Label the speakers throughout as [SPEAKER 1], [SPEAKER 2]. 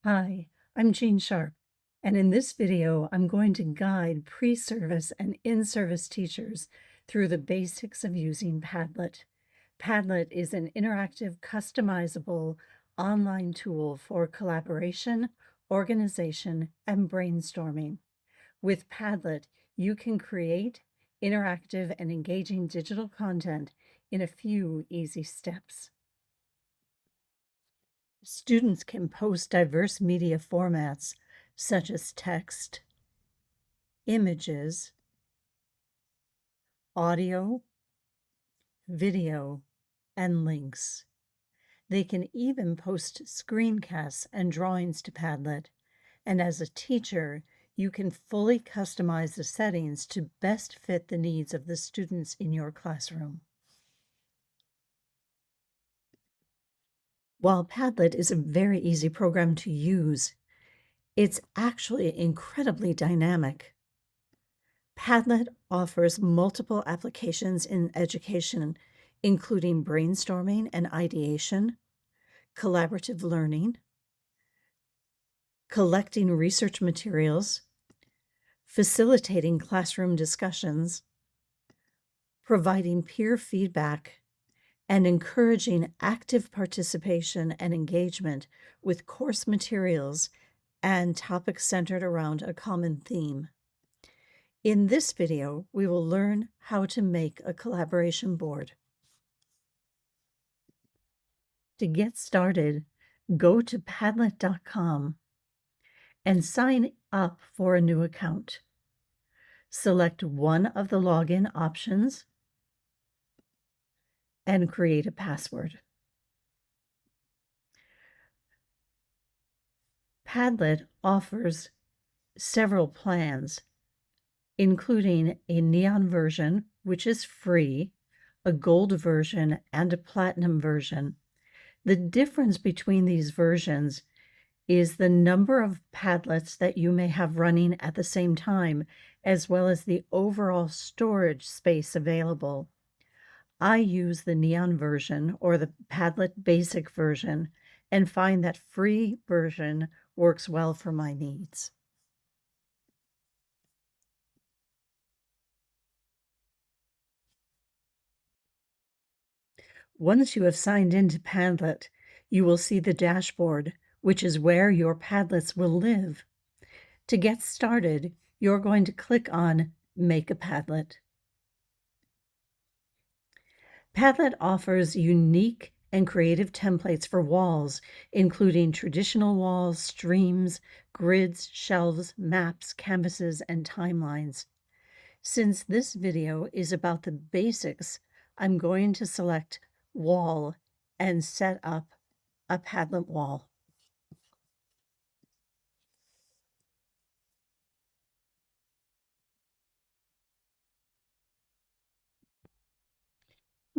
[SPEAKER 1] Hi, I'm Jean Sharp, and in this video, I'm going to guide pre-service and in-service teachers through the basics of using Padlet. Padlet is an interactive, customizable online tool for collaboration, organization, and brainstorming. With Padlet, you can create interactive and engaging digital content in a few easy steps. Students can post diverse media formats such as text, images, audio, video, and links. They can even post screencasts and drawings to Padlet, and as a teacher, you can fully customize the settings to best fit the needs of the students in your classroom. While Padlet is a very easy program to use, it's actually incredibly dynamic. Padlet offers multiple applications in education, including brainstorming and ideation, collaborative learning, collecting research materials, facilitating classroom discussions, providing peer feedback, and encouraging active participation and engagement with course materials and topics centered around a common theme. In this video, we will learn how to make a collaboration board. To get started, go to Padlet.com and sign up for a new account. Select one of the login options and create a password. Padlet offers several plans, including a neon version, which is free, a gold version, and a platinum version. The difference between these versions is the number of Padlets that you may have running at the same time, as well as the overall storage space available. I use the neon version or the Padlet basic version and find that free version works well for my needs. Once you have signed into Padlet, you will see the dashboard, which is where your Padlets will live. To get started, you're going to click on Make a Padlet. Padlet offers unique and creative templates for walls, including traditional walls, streams, grids, shelves, maps, canvases, and timelines. Since this video is about the basics, I'm going to select Wall and set up a Padlet wall.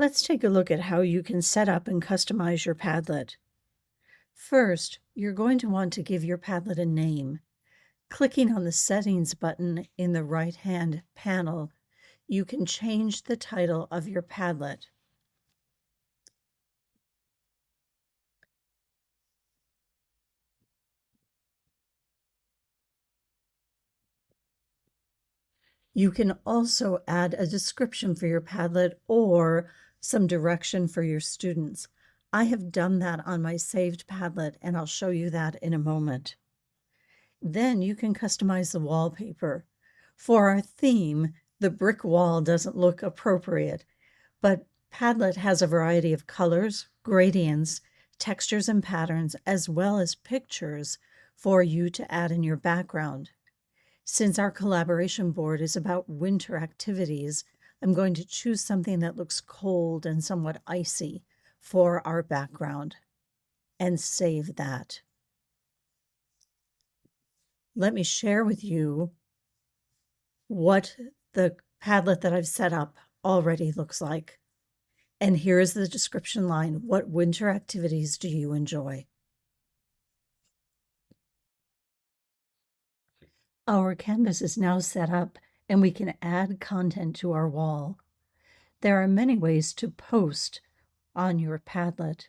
[SPEAKER 1] Let's take a look at how you can set up and customize your Padlet. First, you're going to want to give your Padlet a name. Clicking on the Settings button in the right-hand panel, you can change the title of your Padlet. You can also add a description for your Padlet or some direction for your students. I have done that on my saved Padlet, and I'll show you that in a moment. Then you can customize the wallpaper. For our theme, the brick wall doesn't look appropriate, but Padlet has a variety of colors, gradients, textures, and patterns, as well as pictures for you to add in your background. Since our collaboration board is about winter activities, I'm going to choose something that looks cold and somewhat icy for our background and save that. Let me share with you what the Padlet that I've set up already looks like. And here is the description line. What winter activities do you enjoy? Our canvas is now set up and we can add content to our wall. There are many ways to post on your Padlet.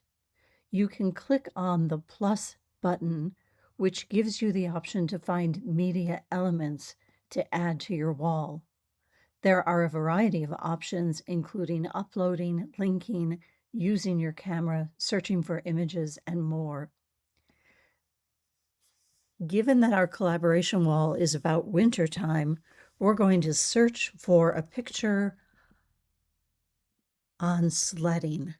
[SPEAKER 1] You can click on the plus button, which gives you the option to find media elements to add to your wall. There are a variety of options, including uploading, linking, using your camera, searching for images, and more. Given that our collaboration wall is about wintertime, we're going to search for a picture on sledding.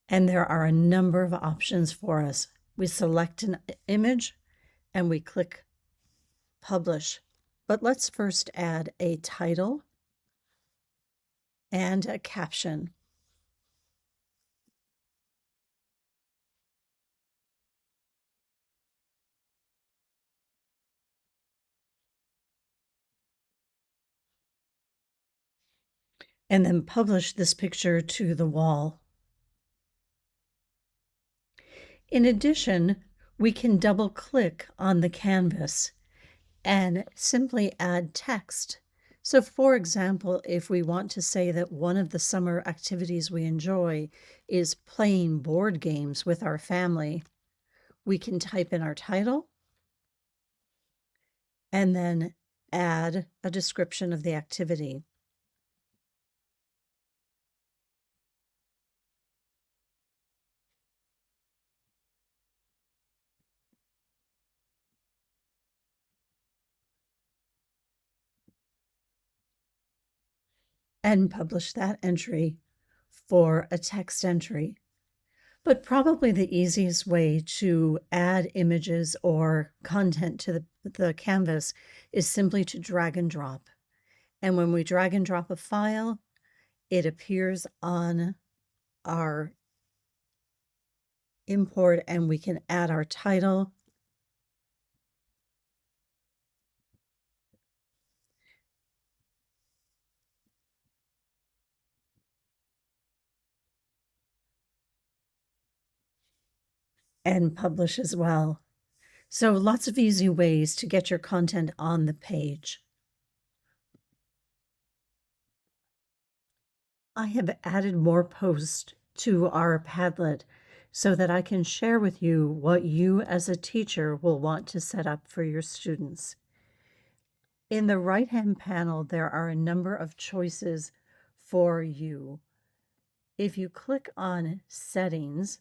[SPEAKER 1] And there are a number of options for us. We select an image and we click publish. But let's first add a title and a caption. And then publish this picture to the wall. In addition, we can double click on the canvas and simply add text. So for example, if we want to say that one of the summer activities we enjoy is playing board games with our family, we can type in our title and then add a description of the activity. And publish that entry for a text entry. But probably the easiest way to add images or content to the canvas is simply to drag and drop. And when we drag and drop a file, it appears on our import and we can add our title. And publish as well. So lots of easy ways to get your content on the page. I have added more posts to our Padlet so that I can share with you what you as a teacher will want to set up for your students. In the right-hand panel, there are a number of choices for you. If you click on Settings,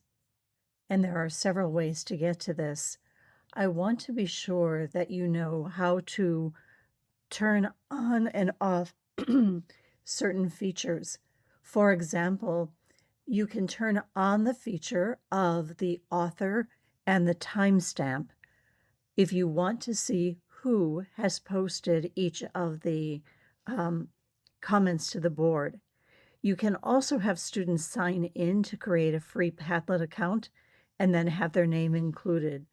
[SPEAKER 1] and there are several ways to get to this, I want to be sure that you know how to turn on and off certain features. For example, you can turn on the feature of the author and the timestamp if you want to see who has posted each of the comments to the board. You can also have students sign in to create a free Padlet account and then have their name included.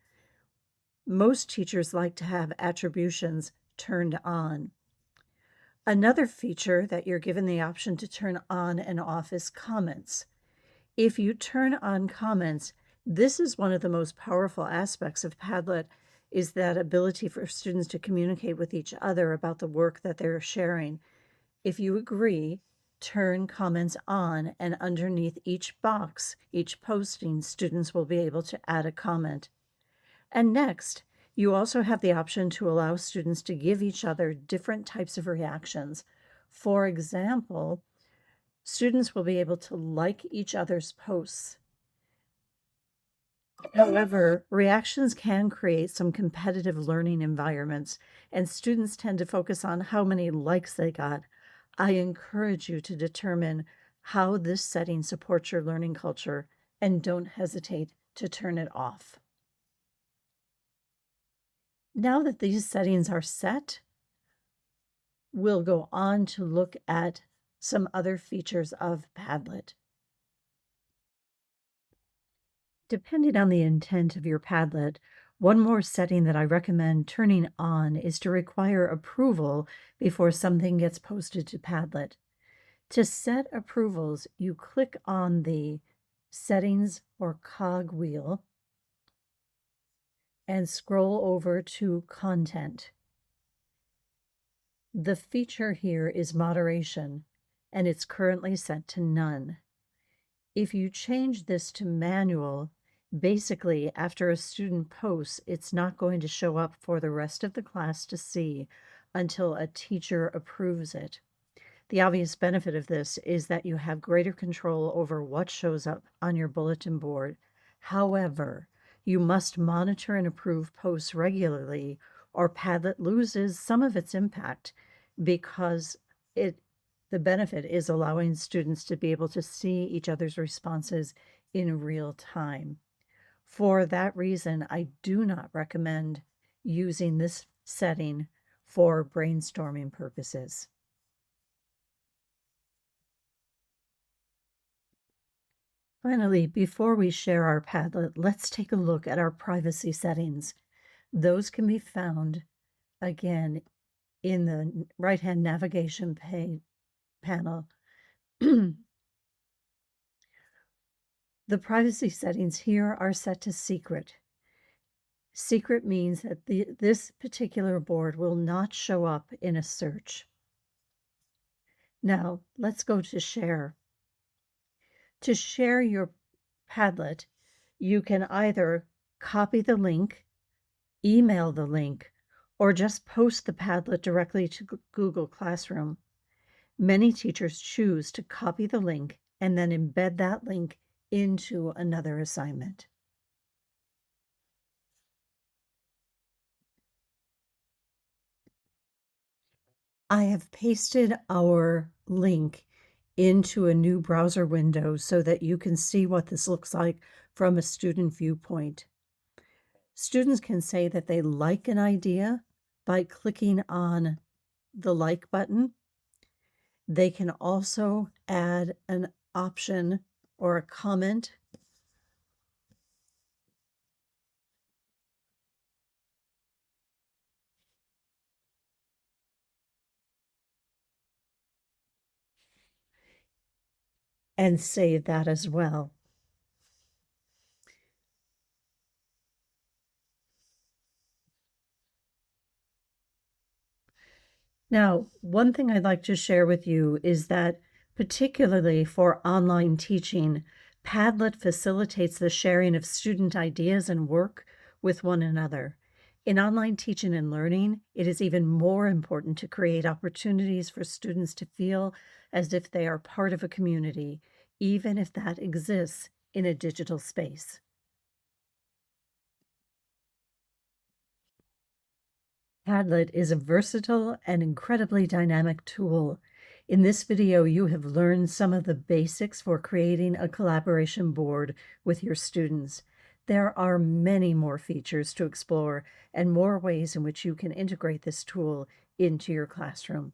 [SPEAKER 1] Most teachers like to have attributions turned on. Another feature that you're given the option to turn on and off is comments. If you turn on comments, this is one of the most powerful aspects of Padlet, is that ability for students to communicate with each other about the work that they're sharing. If you agree, turn comments on, and underneath each box, each posting, students will be able to add a comment. And next, you also have the option to allow students to give each other different types of reactions. For example, students will be able to like each other's posts. However, reactions can create some competitive learning environments, and students tend to focus on how many likes they got. I encourage you to determine how this setting supports your learning culture and don't hesitate to turn it off. Now that these settings are set, we'll go on to look at some other features of Padlet. Depending on the intent of your Padlet, one more setting that I recommend turning on is to require approval before something gets posted to Padlet. To set approvals, you click on the Settings or cog wheel and scroll over to Content. The feature here is moderation, and it's currently set to none. If you change this to manual, Basically, after a student posts, it's not going to show up for the rest of the class to see until a teacher approves it. The obvious benefit of this is that you have greater control over what shows up on your bulletin board. However, you must monitor and approve posts regularly, or Padlet loses some of its impact because the benefit is allowing students to be able to see each other's responses in real time. For that reason, I do not recommend using this setting for brainstorming purposes. Finally, before we share our Padlet, let's take a look at our privacy settings. Those can be found, again, in the right-hand navigation panel. The privacy settings here are set to secret. Secret means that this particular board will not show up in a search. Now, let's go to share. To share your Padlet, you can either copy the link, email the link, or just post the Padlet directly to Google Classroom. Many teachers choose to copy the link and then embed that link into another assignment. I have pasted our link into a new browser window so that you can see what this looks like from a student viewpoint. Students can say that they like an idea by clicking on the like button. They can also add an option or a comment. And save that as well. Now, one thing I'd like to share with you is that, particularly for online teaching, Padlet facilitates the sharing of student ideas and work with one another. In online teaching and learning, it is even more important to create opportunities for students to feel as if they are part of a community, even if that exists in a digital space. Padlet is a versatile and incredibly dynamic tool. In this video, you have learned some of the basics for creating a collaboration board with your students. There are many more features to explore and more ways in which you can integrate this tool into your classroom.